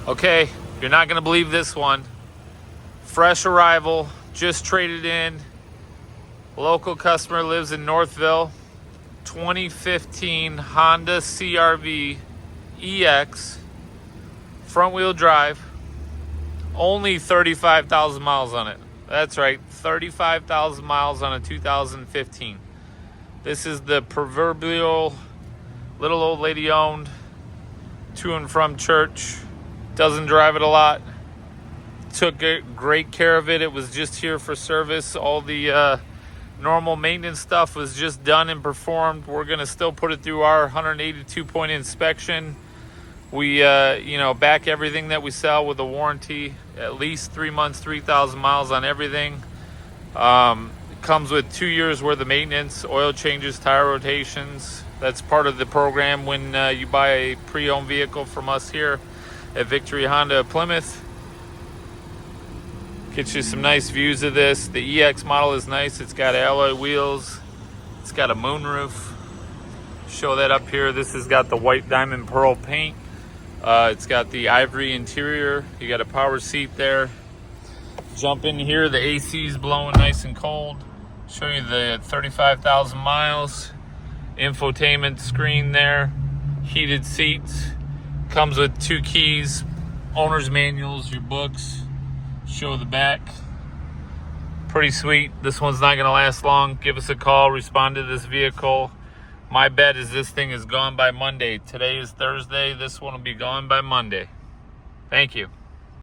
Okay, you're not gonna believe this one. Fresh arrival, just traded in. Local customer lives in Northville. 2015 Honda CRV EX, front wheel drive. Only 35,000 miles on it. That's right, 35,000 miles on a 2015. This is the proverbial little old lady owned, to and from church. Doesn't drive it a lot. Took great care of it. It was just here for service. All the normal maintenance stuff was just done and performed. We're gonna still put it through our 182-point inspection. We back everything that we sell with a warranty, at least 3 months, 3,000 miles on everything. It comes with 2 years worth of maintenance, oil changes, tire rotations. That's part of the program when you buy a pre-owned vehicle from us here at Victory Honda of Plymouth. Gets you some nice views of this. The EX model is nice. It's got alloy wheels. It's got a moonroof. Show that up here. This has got the white diamond pearl paint. It's got the ivory interior. You got a power seat there. Jump in here. The AC is blowing nice and cold. Show you the 35,000 miles. Infotainment screen there. Heated seats. Comes with 2 keys. Owner's manuals, your books. Show the back. Pretty sweet. This one's not going to last long. Give us a call. Respond to this vehicle. My bet is this thing is gone by Monday. Today is Thursday. This one will be gone by Monday. Thank you.